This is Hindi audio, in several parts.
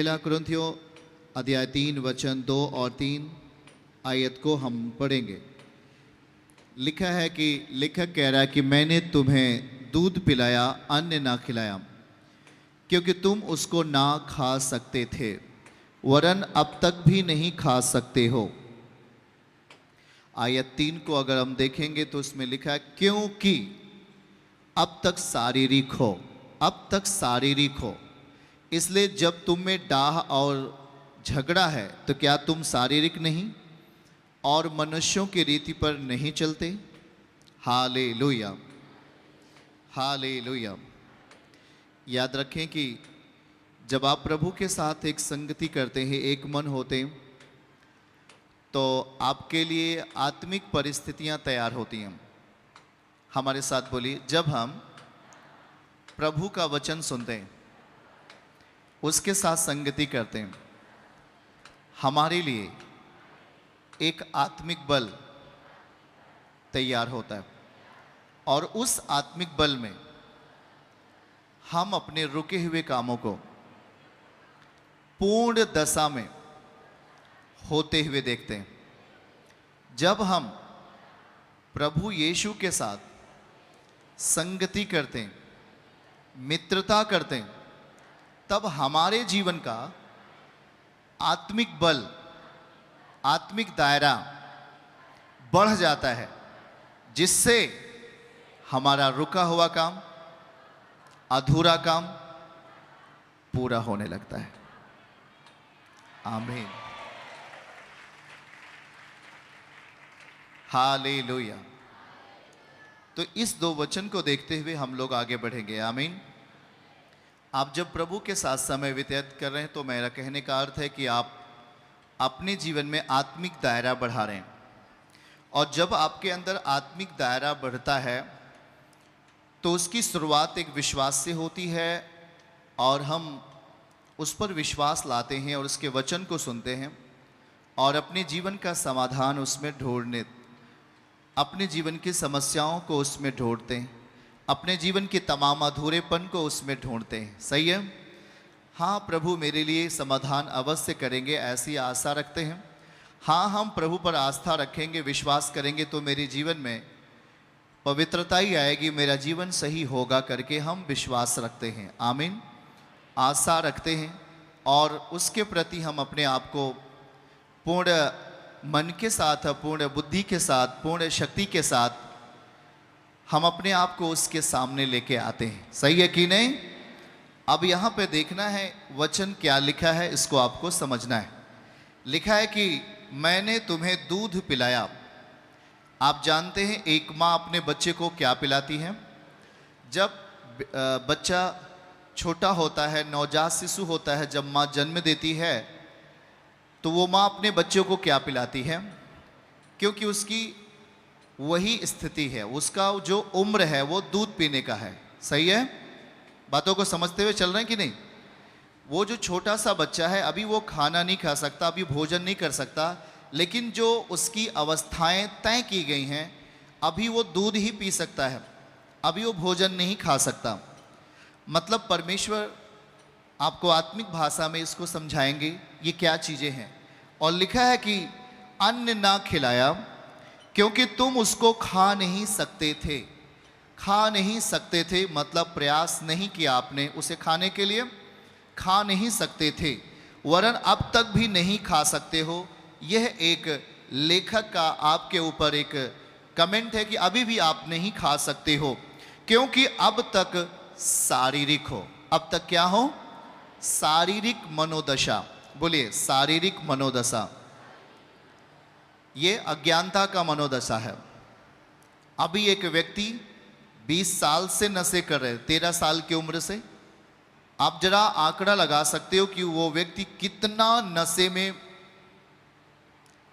पहला कुरिन्थियों अध्याय 3 वचन 2 और 3 आयत को हम पढ़ेंगे। लिखा है कि लेखक कह रहा है कि मैंने तुम्हें दूध पिलाया, अन्न ना खिलाया, क्योंकि तुम उसको ना खा सकते थे, वरन अब तक भी नहीं खा सकते हो। आयत 3 को अगर हम देखेंगे तो उसमें लिखा है क्योंकि अब तक शारीरिक हो, अब तक शारीरिक हो। इसलिए जब तुम में डाह और झगड़ा है तो क्या तुम शारीरिक नहीं और मनुष्यों की रीति पर नहीं चलते? Hallelujah, hallelujah. याद रखें कि जब आप प्रभु के साथ एक संगति करते हैं, एक मन होते हैं, तो आपके लिए आत्मिक परिस्थितियां तैयार होती हैं। हमारे साथ बोलिए, जब हम प्रभु का वचन सुनते हैं, उसके साथ संगति करते हैं, हमारे लिए एक आत्मिक बल तैयार होता है और उस आत्मिक बल में हम अपने रुके हुए कामों को पूर्ण दशा में होते हुए देखते हैं। जब हम प्रभु यीशु के साथ संगति करते हैं, मित्रता करते हैं, तब हमारे जीवन का आत्मिक बल, आत्मिक दायरा बढ़ जाता है, जिससे हमारा रुका हुआ काम, अधूरा काम पूरा होने लगता है। आमीन, हालेलुया। तो इस दो वचन को देखते हुए हम लोग आगे बढ़ेंगे। आमीन। आप जब प्रभु के साथ समय व्यतीत कर रहे हैं तो मेरा कहने का अर्थ है कि आप अपने जीवन में आत्मिक दायरा बढ़ा रहे हैं, और जब आपके अंदर आत्मिक दायरा बढ़ता है तो उसकी शुरुआत एक विश्वास से होती है, और हम उस पर विश्वास लाते हैं और उसके वचन को सुनते हैं और अपने जीवन का समाधान उसमें ढूंढने, अपने जीवन की समस्याओं को उसमें ढूंढते हैं, अपने जीवन के तमाम अधूरेपन को उसमें ढूंढते हैं। सही है? हाँ, प्रभु मेरे लिए समाधान अवश्य करेंगे, ऐसी आशा रखते हैं। हाँ, हम प्रभु पर आस्था रखेंगे, विश्वास करेंगे तो मेरे जीवन में पवित्रता ही आएगी, मेरा जीवन सही होगा करके हम विश्वास रखते हैं। आमीन, आशा रखते हैं, और उसके प्रति हम अपने आप को पूर्ण मन के साथ, पूर्ण बुद्धि के साथ, पूर्ण शक्ति के साथ हम अपने आप को उसके सामने लेके आते हैं। सही है कि नहीं? अब यहाँ पे देखना है वचन क्या लिखा है, इसको आपको समझना है। लिखा है कि मैंने तुम्हें दूध पिलाया। आप जानते हैं एक माँ अपने बच्चे को क्या पिलाती है? जब बच्चा छोटा होता है, नवजात शिशु होता है, जब माँ जन्म देती है तो वो माँ अपने बच्चों को क्या पिलाती है? क्योंकि उसकी वही स्थिति है, उसका जो उम्र है वो दूध पीने का है। सही है? बातों को समझते हुए चल रहे हैं कि नहीं? वो जो छोटा सा बच्चा है, अभी वो खाना नहीं खा सकता, अभी भोजन नहीं कर सकता, लेकिन जो उसकी अवस्थाएं तय की गई हैं, अभी वो दूध ही पी सकता है, अभी वो भोजन नहीं खा सकता। मतलब परमेश्वर आपको आत्मिक भाषा में इसको समझाएंगे ये क्या चीज़ें हैं। और लिखा है कि अन्न ना खिलाया क्योंकि तुम उसको खा नहीं सकते थे। खा नहीं सकते थे मतलब प्रयास नहीं किया आपने उसे खाने के लिए, खा नहीं सकते थे, वरन अब तक भी नहीं खा सकते हो। यह एक लेखक का आपके ऊपर एक कमेंट है कि अभी भी आप नहीं खा सकते हो क्योंकि अब तक शारीरिक हो। अब तक क्या हो? शारीरिक मनोदशा। बोलिए, शारीरिक मनोदशा। ये अज्ञानता का मनोदशा है। अभी एक व्यक्ति 20 साल से नशे कर रहे, 13 साल की उम्र से, आप जरा आंकड़ा लगा सकते हो कि वो व्यक्ति कितना नशे में,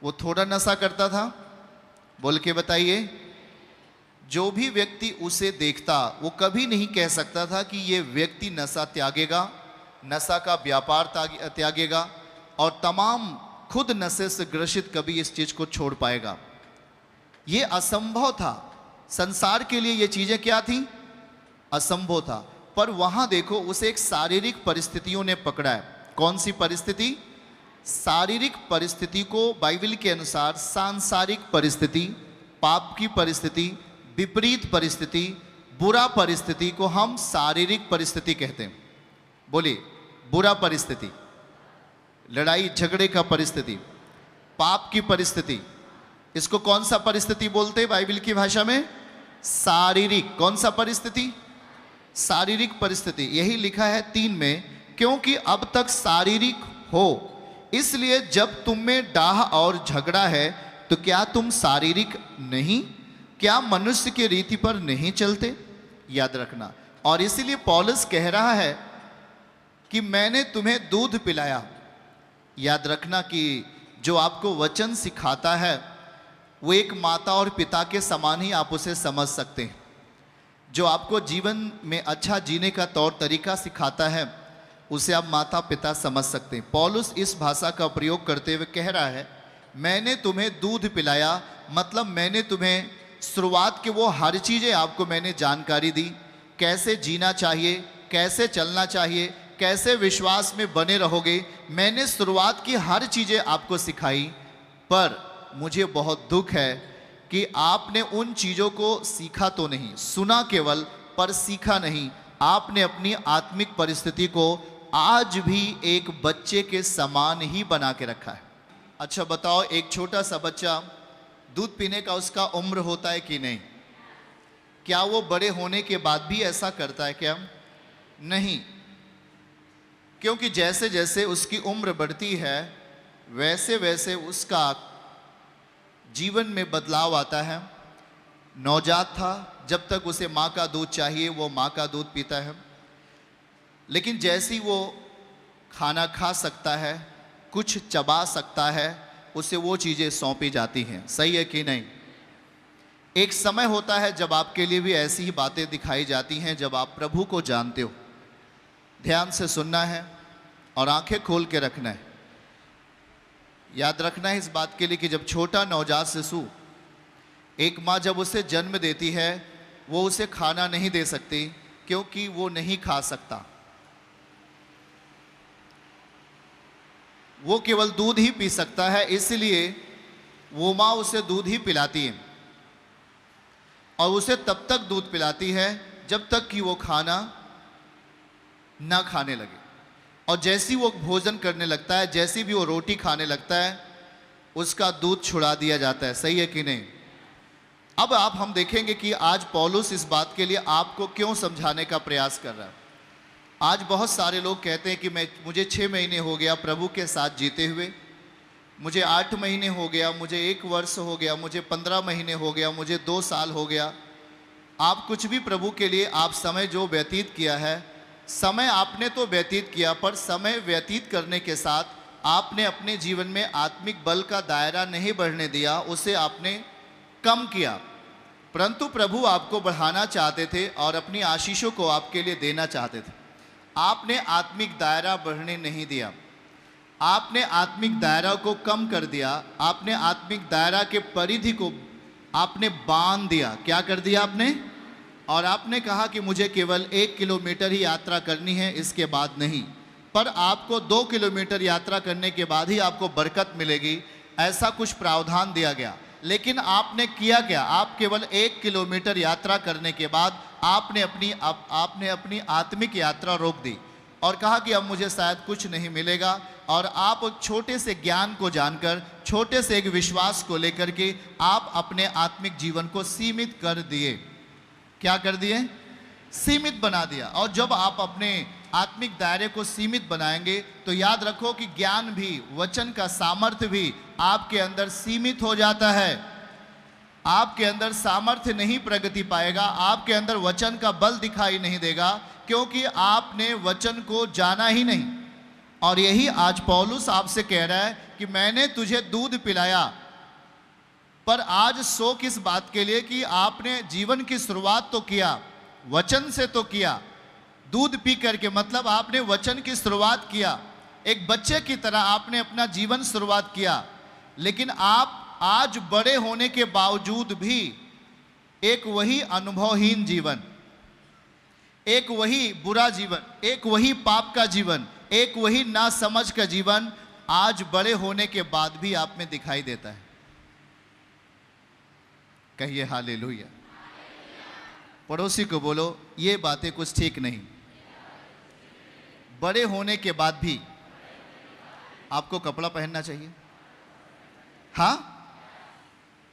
वो थोड़ा नशा करता था? बोल के बताइए। जो भी व्यक्ति उसे देखता वो कभी नहीं कह सकता था कि ये व्यक्ति नशा त्यागेगा, नशा का व्यापार त्यागेगा और तमाम खुद नशे से ग्रसित कभी इस चीज को छोड़ पाएगा। ये असंभव था। संसार के लिए ये चीजें क्या थी? असंभव था। पर वहां देखो, उसे एक शारीरिक परिस्थितियों ने पकड़ा है कौन सी परिस्थिति? शारीरिक परिस्थिति को बाइबल के अनुसार सांसारिक परिस्थिति, पाप की परिस्थिति, विपरीत परिस्थिति, बुरा परिस्थिति को हम शारीरिक परिस्थिति कहते हैं। बोलिए, बुरा परिस्थिति, लड़ाई झगड़े का परिस्थिति, पाप की परिस्थिति, इसको कौन सा परिस्थिति बोलते हैं बाइबल की भाषा में? शारीरिक। कौन सा परिस्थिति? शारीरिक परिस्थिति। यही लिखा है 3 में, क्योंकि अब तक शारीरिक हो, इसलिए जब तुम में डाह और झगड़ा है तो क्या तुम शारीरिक नहीं? क्या मनुष्य की रीति पर नहीं चलते? याद रखना। और इसीलिए पौलुस कह रहा है कि मैंने तुम्हें दूध पिलाया। याद रखना कि जो आपको वचन सिखाता है वो एक माता और पिता के समान ही आप उसे समझ सकते हैं। जो आपको जीवन में अच्छा जीने का तौर तरीका सिखाता है उसे आप माता पिता समझ सकते हैं। पौलुस इस भाषा का प्रयोग करते हुए कह रहा है, मैंने तुम्हें दूध पिलाया, मतलब मैंने तुम्हें शुरुआत के वो हर चीज़ें आपको मैंने जानकारी दी, कैसे जीना चाहिए, कैसे चलना चाहिए, कैसे विश्वास में बने रहोगे। मैंने शुरुआत की हर चीज़ें आपको सिखाई, पर मुझे बहुत दुख है कि आपने उन चीज़ों को सीखा तो नहीं, सुना केवल, पर सीखा नहीं। आपने अपनी आत्मिक परिस्थिति को आज भी एक बच्चे के समान ही बना के रखा है। अच्छा बताओ, एक छोटा सा बच्चा दूध पीने का उसका उम्र होता है कि नहीं? क्या वो बड़े होने के बाद भी ऐसा करता है क्या? नहीं, क्योंकि जैसे जैसे उसकी उम्र बढ़ती है वैसे वैसे उसका जीवन में बदलाव आता है। नवजात था, जब तक उसे माँ का दूध चाहिए वो माँ का दूध पीता है, लेकिन जैसे ही वो खाना खा सकता है, कुछ चबा सकता है, उसे वो चीज़ें सौंपी जाती हैं। सही है कि नहीं? एक समय होता है जब आपके लिए भी ऐसी ही बातें दिखाई जाती हैं जब आप प्रभु को जानते हो। ध्यान से सुनना है और आंखें खोल के रखना है। याद रखना है इस बात के लिए कि जब छोटा नवजात शिशु, एक माँ जब उसे जन्म देती है वो उसे खाना नहीं दे सकती, क्योंकि वो नहीं खा सकता, वो केवल दूध ही पी सकता है। इसलिए वो माँ उसे दूध ही पिलाती है और उसे तब तक दूध पिलाती है जब तक कि वो खाना ना खाने लगे। और जैसी वो भोजन करने लगता है, जैसी भी वो रोटी खाने लगता है, उसका दूध छुड़ा दिया जाता है। सही है कि नहीं? अब हम देखेंगे कि आज पौलुस इस बात के लिए आपको क्यों समझाने का प्रयास कर रहा है। आज बहुत सारे लोग कहते हैं कि मुझे 6 महीने हो गया प्रभु के साथ जीते हुए, मुझे 8 महीने हो गया, मुझे 1 वर्ष हो गया, मुझे 15 महीने हो गया, मुझे 2 साल हो गया। आप कुछ भी प्रभु के लिए आप समय जो व्यतीत किया है, समय आपने तो व्यतीत किया, पर समय व्यतीत करने के साथ आपने अपने जीवन में आत्मिक बल का दायरा नहीं बढ़ने दिया, उसे आपने कम किया। परंतु प्रभु आपको बढ़ाना चाहते थे और अपनी आशीषों को आपके लिए देना चाहते थे। आपने आत्मिक दायरा बढ़ने नहीं दिया, आपने आत्मिक दायरा को कम कर दिया, आपने आत्मिक दायरा के परिधि को आपने बांध दिया। क्या कर दिया आपने? और आपने कहा कि मुझे केवल 1 किलोमीटर ही यात्रा करनी है, इसके बाद नहीं। पर आपको 2 किलोमीटर यात्रा करने के बाद ही आपको बरकत मिलेगी, ऐसा कुछ प्रावधान दिया गया। लेकिन आपने किया क्या? आप केवल 1 किलोमीटर यात्रा करने के बाद आपने अपनी आत्मिक यात्रा रोक दी और कहा कि अब मुझे शायद कुछ नहीं मिलेगा। और आप छोटे से ज्ञान को जानकर, छोटे से एक विश्वास को लेकर के आप अपने आत्मिक जीवन को सीमित कर दिए। क्या कर दिए? सीमित बना दिया। और जब आप अपने आत्मिक दायरे को सीमित बनाएंगे तो याद रखो कि ज्ञान भी, वचन का सामर्थ्य भी आपके अंदर सीमित हो जाता है। आपके अंदर सामर्थ्य नहीं प्रगति पाएगा, आपके अंदर वचन का बल दिखाई नहीं देगा, क्योंकि आपने वचन को जाना ही नहीं। और यही आज पौलुस आपसे कह रहा है कि मैंने तुझे दूध पिलाया, पर आज शोक इस बात के लिए कि आपने जीवन की शुरुआत तो किया, वचन से तो किया, दूध पी करके, मतलब आपने वचन की शुरुआत किया, एक बच्चे की तरह आपने अपना जीवन शुरुआत किया। लेकिन आप आज बड़े होने के बावजूद भी एक वही अनुभवहीन जीवन, एक वही बुरा जीवन, एक वही पाप का जीवन, एक वही ना समझ का जीवन आज बड़े होने के बाद भी आप में दिखाई देता है। कहिए हालेलुया। पड़ोसी को बोलो, ये बातें कुछ ठीक नहीं। बड़े होने के बाद भी आपको कपड़ा पहनना चाहिए। हाँ,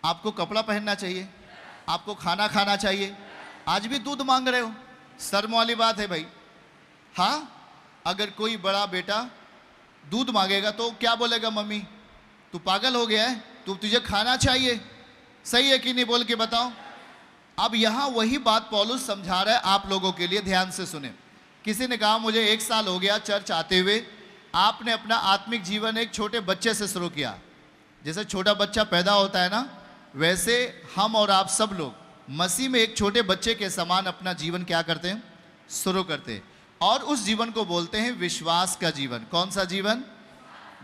आपको कपड़ा पहनना चाहिए, आपको खाना खाना चाहिए। आज भी दूध मांग रहे हो, शर्म वाली बात है भाई। हाँ, अगर कोई बड़ा बेटा दूध मांगेगा तो क्या बोलेगा? मम्मी तू पागल हो गया है, तुझे खाना चाहिए। सही है कि नहीं? बोल के बताओ। अब यहां वही बात पौलुस समझा रहा है आप लोगों के लिए, ध्यान से सुने। किसी ने कहा मुझे 1 साल हो गया चर्च आते हुए। आपने अपना आत्मिक जीवन एक छोटे बच्चे से शुरू किया। जैसे छोटा बच्चा पैदा होता है ना, वैसे हम और आप सब लोग मसीह में एक छोटे बच्चे के समान अपना जीवन क्या करते हैं? शुरू करते हैं। और उस जीवन को बोलते हैं विश्वास का जीवन। कौन सा जीवन?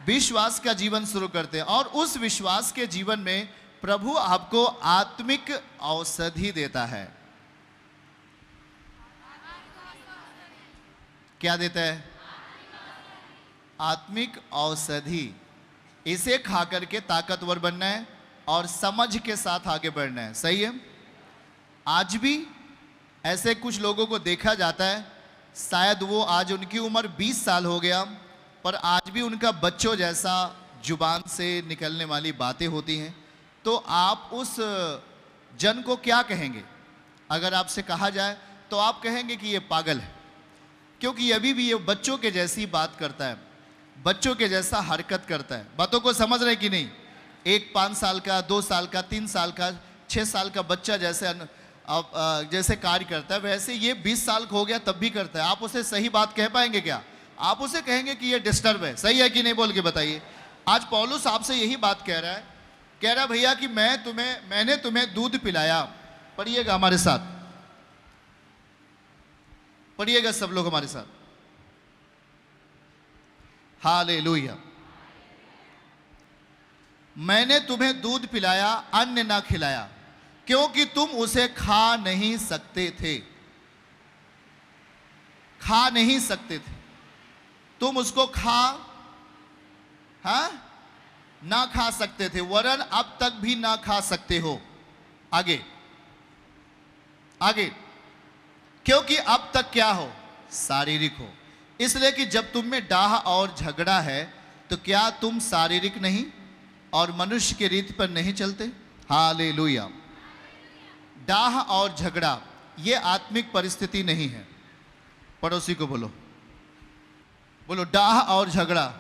विश्वास का जीवन शुरू करते हैं। और उस विश्वास के जीवन में प्रभु आपको आत्मिक औषधि देता है। क्या देता है? आत्मिक औषधि। इसे खाकर के ताकतवर बनना है और समझ के साथ आगे बढ़ना है। सही है? आज भी ऐसे कुछ लोगों को देखा जाता है, शायद वो आज उनकी उम्र 20 साल हो गया, पर आज भी उनका बच्चों जैसा जुबान से निकलने वाली बातें होती हैं। तो आप उस जन को क्या कहेंगे? अगर आपसे कहा जाए तो आप कहेंगे कि ये पागल है, क्योंकि अभी भी ये बच्चों के जैसी बात करता है, बच्चों के जैसा हरकत करता है। बातों को समझ रहे कि नहीं? एक 5 साल का, 2 साल का, 3 साल का, 6 साल का बच्चा जैसे कार्य करता है, वैसे ये 20 साल का हो गया तब भी करता है। आप उसे सही बात कह पाएंगे क्या? आप उसे कहेंगे कि ये डिस्टर्ब है। सही है कि नहीं? बोल के बताइए। आज पौलुस आपसे यही बात कह रहा है भैया कि मैंने तुम्हें दूध पिलाया। पढ़िएगा हमारे साथ, पढ़िएगा सब लोग हमारे साथ। हालेलुया। मैंने तुम्हें दूध पिलाया, अन्न ना खिलाया, क्योंकि तुम उसे खा नहीं सकते थे। खा नहीं सकते थे। तुम उसको ना खा सकते थे, वरन अब तक भी ना खा सकते हो। आगे क्योंकि अब तक क्या हो? शारीरिक हो। इसलिए कि जब तुम में डाह और झगड़ा है तो क्या तुम शारीरिक नहीं और मनुष्य के रीति पर नहीं चलते? हालेलुया। डाह और झगड़ा ये आत्मिक परिस्थिति नहीं है। पड़ोसी को बोलो, डाह और झगड़ा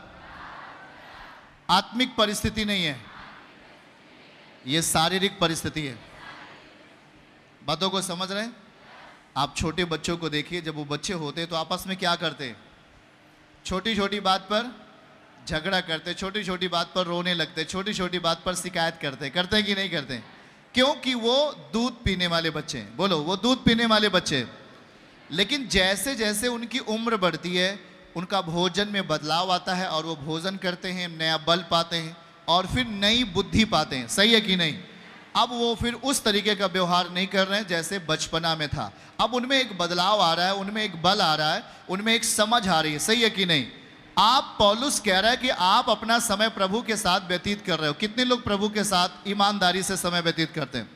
आत्मिक परिस्थिति नहीं है, ये शारीरिक परिस्थिति है। बातों को समझ रहे हैं? आप छोटे बच्चों को देखिए, जब वो बच्चे होते हैं तो आपस में क्या करते हैं? छोटी छोटी बात पर झगड़ा करते, छोटी छोटी बात पर रोने लगते, छोटी छोटी बात पर शिकायत करते हैं कि नहीं करते? क्योंकि वो दूध पीने वाले बच्चे हैं। बोलो, वो दूध पीने वाले बच्चे। लेकिन जैसे जैसे उनकी उम्र बढ़ती है, उनका भोजन में बदलाव आता है और वो भोजन करते हैं, नया बल पाते हैं और फिर नई बुद्धि पाते हैं। सही है कि नहीं? अब वो फिर उस तरीके का व्यवहार नहीं कर रहे हैं जैसे बचपना में था। अब उनमें एक बदलाव आ रहा है, उनमें एक बल आ रहा है, उनमें एक समझ आ रही है। सही है कि नहीं? आप, पौलुस कह रहा है कि आप अपना समय प्रभु के साथ व्यतीत कर रहे हो। कितने लोग प्रभु के साथ ईमानदारी से समय व्यतीत करते हैं?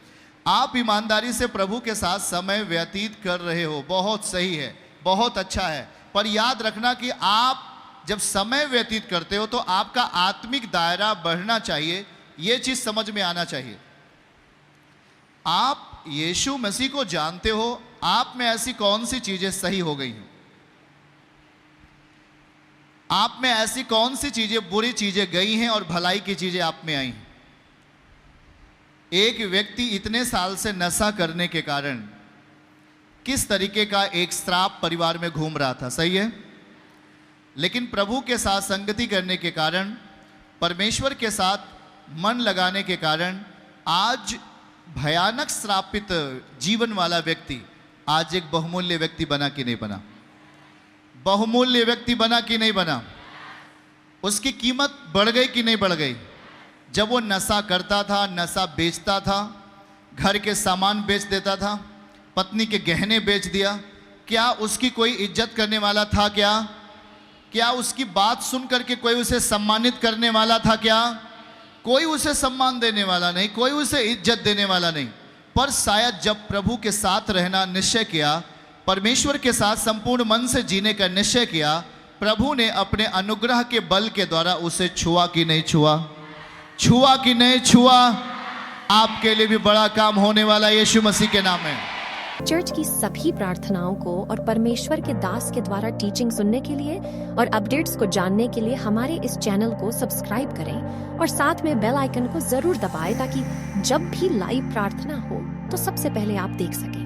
आप ईमानदारी से प्रभु के साथ समय व्यतीत कर रहे हो, बहुत सही है, बहुत अच्छा है। पर याद रखना कि आप जब समय व्यतीत करते हो तो आपका आत्मिक दायरा बढ़ना चाहिए। यह चीज समझ में आना चाहिए। आप यीशु मसीह को जानते हो, आप में ऐसी कौन सी चीजें सही हो गई हैं? आप में ऐसी कौन सी चीजें, बुरी चीजें गई हैं और भलाई की चीजें आप में आई हैं? एक व्यक्ति इतने साल से नशा करने के कारण किस तरीके का एक श्राप परिवार में घूम रहा था। सही है? लेकिन प्रभु के साथ संगति करने के कारण, परमेश्वर के साथ मन लगाने के कारण आज भयानक श्रापित जीवन वाला व्यक्ति आज एक बहुमूल्य व्यक्ति बना कि नहीं बना? बहुमूल्य व्यक्ति बना कि नहीं बना? उसकी कीमत बढ़ गई कि नहीं बढ़ गई? जब वो नशा करता था, नशा बेचता था, घर के सामान बेच देता था, पत्नी के गहने बेच दिया, क्या उसकी कोई इज्जत करने वाला था? क्या उसकी बात सुन करके कोई उसे सम्मानित करने वाला था? क्या कोई उसे सम्मान देने वाला नहीं, कोई उसे इज्जत देने वाला नहीं। पर शायद जब प्रभु के साथ रहना निश्चय किया, परमेश्वर के साथ संपूर्ण मन से जीने का निश्चय किया, प्रभु ने अपने अनुग्रह के बल के द्वारा उसे छुआ कि नहीं छुआ? छुआ कि नहीं छुआ? आपके लिए भी बड़ा काम होने वाला यीशु मसीह के नाम में। चर्च की सभी प्रार्थनाओं को और परमेश्वर के दास के द्वारा टीचिंग सुनने के लिए और अपडेट्स को जानने के लिए हमारे इस चैनल को सब्सक्राइब करें और साथ में बेल आइकन को जरूर दबाएं ताकि जब भी लाइव प्रार्थना हो तो सबसे पहले आप देख सकें।